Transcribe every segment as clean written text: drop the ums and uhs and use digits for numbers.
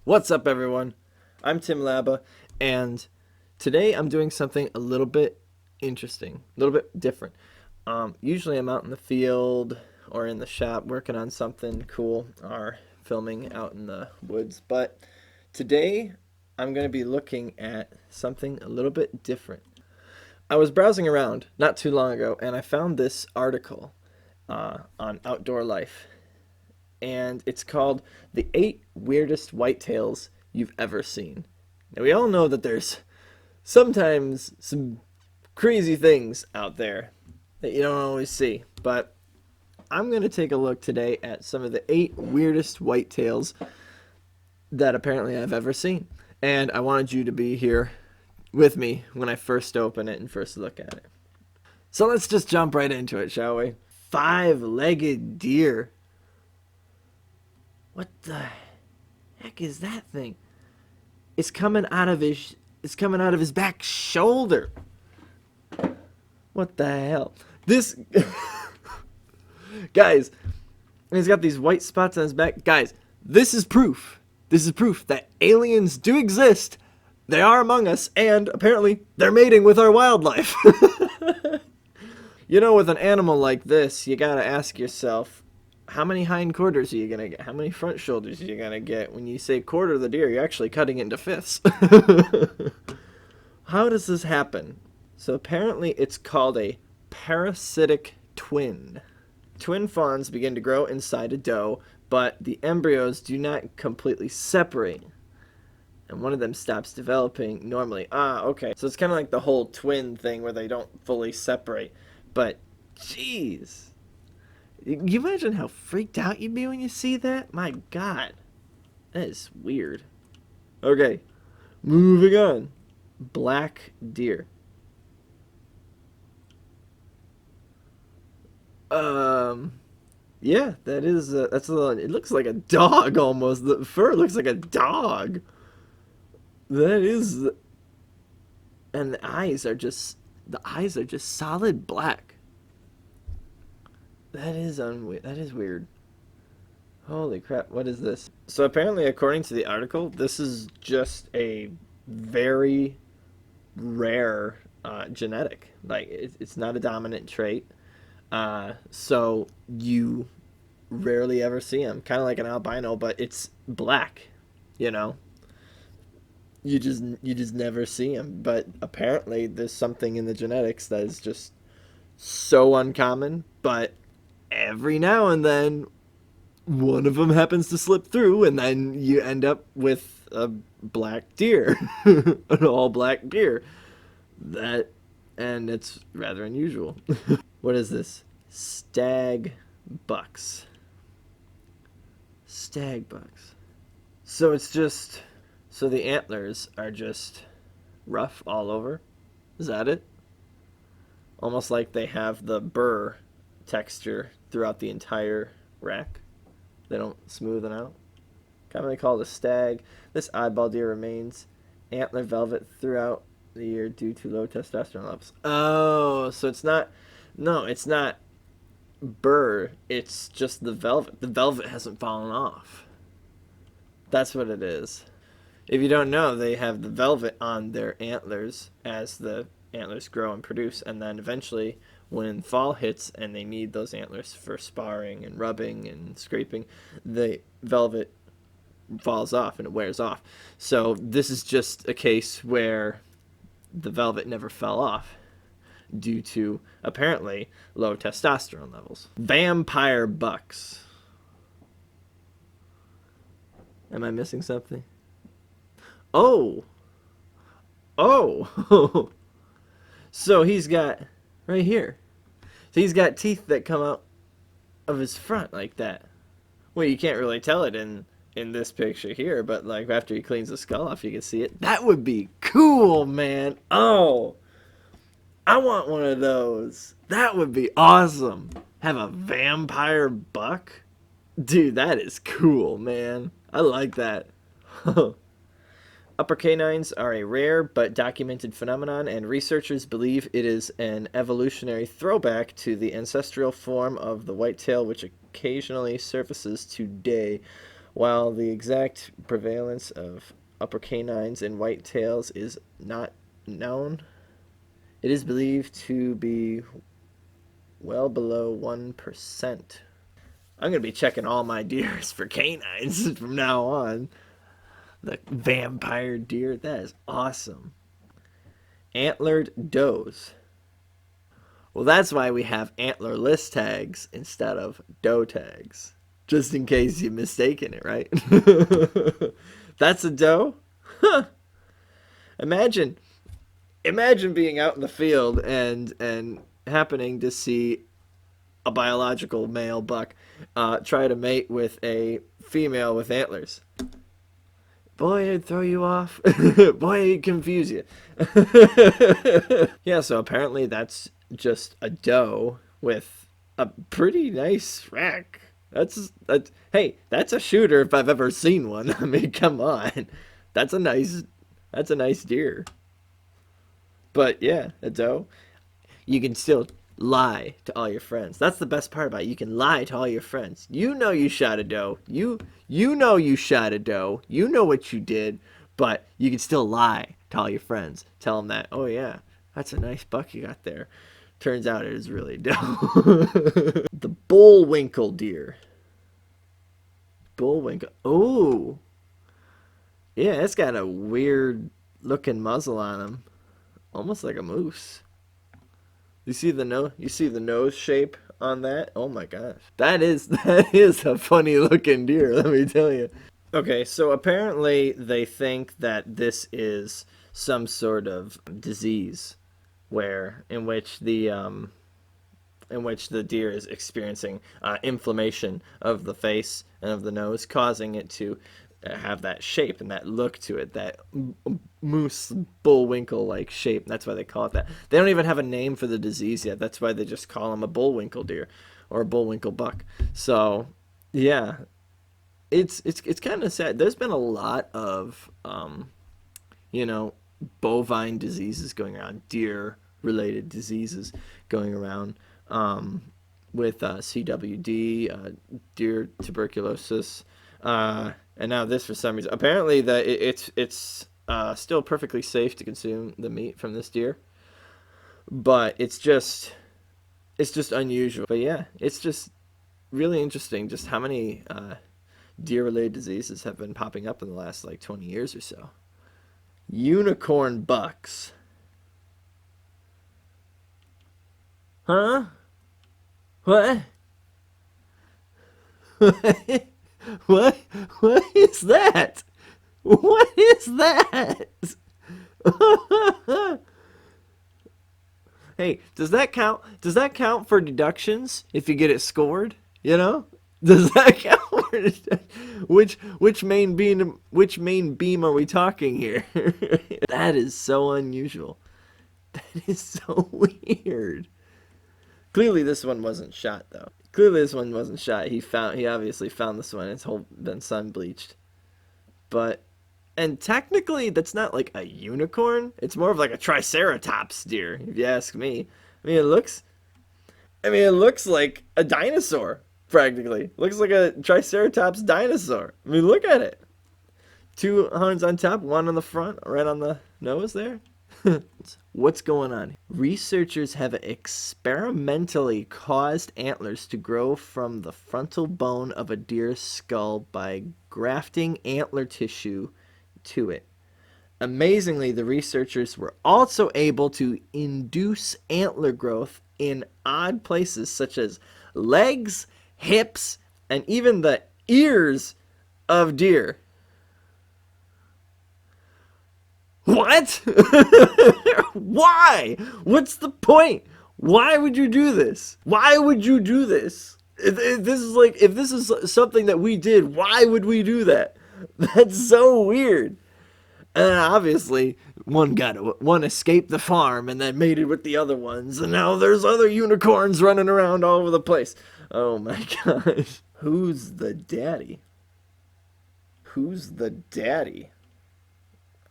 What's up, everyone? I'm Tim Laba, and today I'm doing something a little bit interesting, a little bit different. Usually I'm out in the field or in the shop working on something cool or filming out in the woods, but today I'm going to be looking at something a little bit different. I was browsing around not too long ago, and I found this article on Outdoor Life, and it's called The 8 Weirdest Whitetails You've Ever Seen. Now, we all know that there's sometimes some crazy things out there that you don't always see, but I'm going to take a look today at some of the 8 weirdest whitetails that apparently I've ever seen. And I wanted you to be here with me when I first open it and first look at it. So let's just jump right into it, shall we? Five-legged deer. What the heck is that thing? It's coming out of his back shoulder. What the hell? This guys, he's got these white spots on his back. Guys, this is proof. This is proof that aliens do exist. They are among us, and apparently they're mating with our wildlife. You know, with an animal like this, you gotta ask yourself, how many hind quarters are you gonna get? How many front shoulders are you gonna get? When you say quarter the deer, you're actually cutting it into fifths. How does this happen? So apparently it's called a parasitic twin. Twin fawns begin to grow inside a doe, but the embryos do not completely separate, and one of them stops developing normally. Okay. So it's kind of like the whole twin thing where they don't fully separate. But, jeez. You imagine how freaked out you'd be when you see that? My God. That is weird. Okay. Moving on. Black deer. Yeah, that's a little, it looks like a dog almost. The fur looks like a dog. That is, and the eyes are just solid black. That is weird. Holy crap, what is this? So apparently, according to the article, this is just a very rare genetic. Like, it's not a dominant trait. So you rarely ever see them. Kind of like an albino, but it's black, you know? You just never see them. But apparently, there's something in the genetics that is just so uncommon, but every now and then one of them happens to slip through, and then you end up with a black deer, an all black deer. That, and it's rather unusual. What is this? Stag bucks. Stag bucks. So it's just, so the antlers are just rough all over. Is that it? Almost like they have the burr texture throughout the entire rack. They don't smoothen out. Commonly called a stag, this oddball deer remains antler velvet throughout the year due to low testosterone levels. Oh, so it's not, no, it's not burr, it's just the velvet. The velvet hasn't fallen off. That's what it is. If you don't know, they have the velvet on their antlers as the antlers grow and produce, and then eventually when fall hits and they need those antlers for sparring and rubbing and scraping, the velvet falls off and it wears off. So this is just a case where the velvet never fell off due to apparently low testosterone levels. Vampire bucks. Am I missing something? Oh. Oh. So he's got, right here. So he's got teeth that come out of his front like that. Well, you can't really tell it in this picture here, but like after he cleans the skull off, you can see it. That would be cool, man. Oh, I want one of those. That would be awesome. Have a vampire buck? Dude, that is cool, man. I like that. Upper canines are a rare but documented phenomenon, and researchers believe it is an evolutionary throwback to the ancestral form of the whitetail, which occasionally surfaces today. While the exact prevalence of upper canines and white tails is not known, it is believed to be well below 1%. I'm going to be checking all my deers for canines from now on. The vampire deer, that is awesome. Antlered does. Well, that's why we have antlerless tags instead of doe tags. Just in case you're mistaken it, right? That's a doe? Huh. Imagine being out in the field and happening to see a biological male buck try to mate with a female with antlers. Boy, it'd throw you off. Boy, it'd confuse you. Yeah, so apparently that's just a doe with a pretty nice rack. Hey, that's a shooter if I've ever seen one. I mean, come on. That's a nice deer. But yeah, a doe. You can still lie to all your friends. That's the best part about it. You can lie to all your friends. You know you shot a doe. You know you shot a doe. You know what you did, but you can still lie to all your friends. Tell them that, oh yeah, that's a nice buck you got there. Turns out it is really a doe. The Bullwinkle Deer. Bullwinkle. Oh. Yeah, it's got a weird looking muzzle on him. Almost like a moose. You see the nose shape on that? Oh my gosh. That is a funny looking deer, let me tell you. Okay, so apparently they think that this is some sort of disease in which the deer is experiencing inflammation of the face and of the nose, causing it to have that shape and that look to it, that moose bullwinkle like shape. That's why they call it that. They don't even have a name for the disease yet. That's why they just call him a bullwinkle deer or a bullwinkle buck. So yeah, it's kind of sad. There's been a lot of bovine diseases going around, deer related diseases going around, with CWD, deer tuberculosis, and now this for some reason. Apparently that it's still perfectly safe to consume the meat from this deer, but it's just unusual. But yeah, it's just really interesting just how many deer related diseases have been popping up in the last like 20 years or so. Unicorn bucks. Huh? What? What? What is that? What is that? Hey, does that count? Does that count for deductions if you get it scored? You know? Does that count? Which main beam are we talking here? That is so unusual. That is so weird. Clearly this one wasn't shot though. Clearly this one wasn't shot. He obviously found this one. It's whole been sun bleached. And technically that's not like a unicorn. It's more of like a triceratops deer, if you ask me. It looks like a dinosaur practically. Looks like a triceratops dinosaur. Look at it. Two horns on top, one on the front, right on the nose there. What's going on? Researchers have experimentally caused antlers to grow from the frontal bone of a deer's skull by grafting antler tissue to it. Amazingly, the researchers were also able to induce antler growth in odd places such as legs, hips, and even the ears of deer. What? Why? What's the point? Why would you do this? Why would you do this? If this is something that we did, why would we do that? That's so weird. And obviously, one escaped the farm and then mated with the other ones, and now there's other unicorns running around all over the place. Oh my gosh. Who's the daddy? Who's the daddy?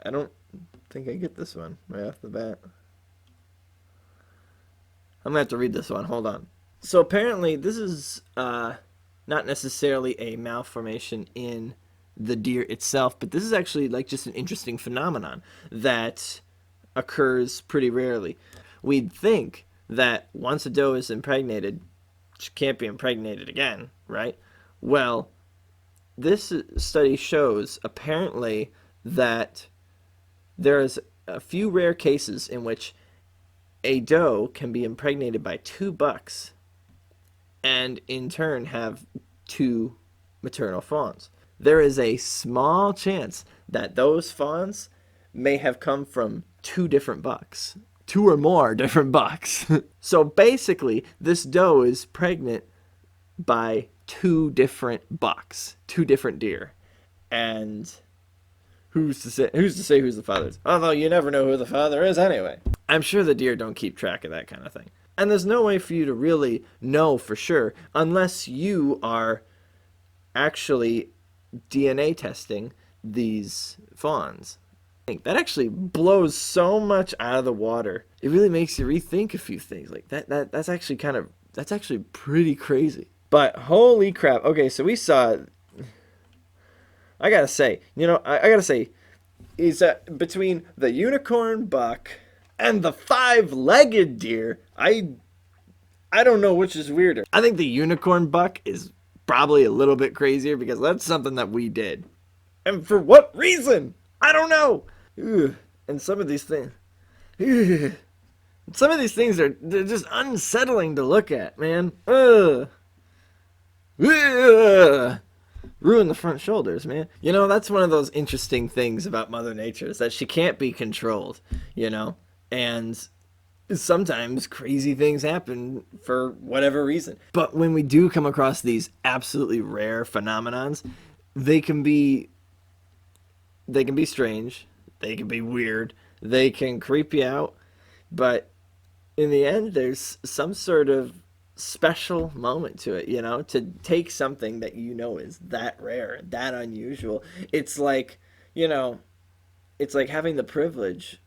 I don't think I get this one right off the bat. I'm gonna have to read this one. Hold on. So apparently this is not necessarily a malformation in the deer itself, but this is actually like just an interesting phenomenon that occurs pretty rarely. We'd think that once a doe is impregnated, she can't be impregnated again, right? Well, this study shows apparently that there's a few rare cases in which a doe can be impregnated by two bucks and in turn have two maternal fawns. There is a small chance that those fawns may have come from two different bucks, two or more different bucks. So basically, this doe is pregnant by two different bucks, two different deer. And who's to say who's the father is? Although you never know who the father is anyway. I'm sure the deer don't keep track of that kind of thing. And there's no way for you to really know for sure unless you are actually DNA testing these fawns. That actually blows so much out of the water. It really makes you rethink a few things. Like that's actually pretty crazy. But holy crap. Okay, so we saw, I gotta say, is that between the unicorn buck and the five-legged deer, I don't know which is weirder. I think the unicorn buck is probably a little bit crazier because that's something that we did. And for what reason? I don't know. Ugh. And some of these things, they're just unsettling to look at, man. Ugh. Ugh. Ruin the front shoulders, man. That's one of those interesting things about Mother Nature is that she can't be controlled, and sometimes crazy things happen for whatever reason. But when we do come across these absolutely rare phenomenons, they can be strange, they can be weird, they can creep you out, but in the end there's some sort of special moment to it, to take something that is that rare, that unusual. It's like, it's like having the privilege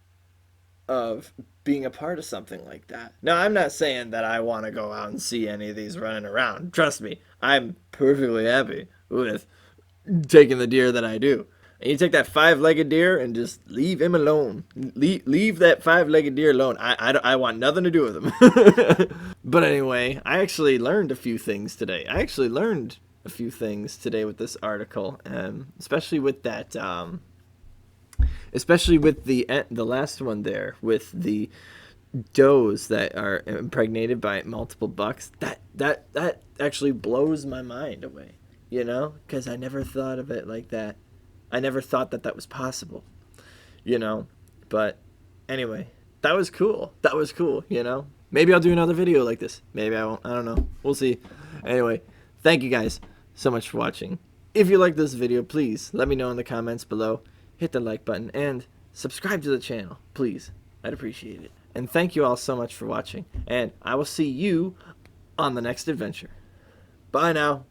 of being a part of something like that. Now, I'm not saying that I want to go out and see any of these running around. Trust me, I'm perfectly happy with taking the deer that I do. And you take that five-legged deer and just leave him alone. Leave that five-legged deer alone. I want nothing to do with him. But anyway, I actually learned a few things today. With this article, especially with that, especially with the last one there, with the does that are impregnated by multiple bucks. That actually blows my mind away, because I never thought of it like that. I never thought that was possible, but anyway, that was cool. Maybe I'll do another video like this. Maybe I won't. I don't know. We'll see. Anyway, thank you guys so much for watching. If you like this video, please let me know in the comments below. Hit the like button and subscribe to the channel, please. I'd appreciate it. And thank you all so much for watching. And I will see you on the next adventure. Bye now.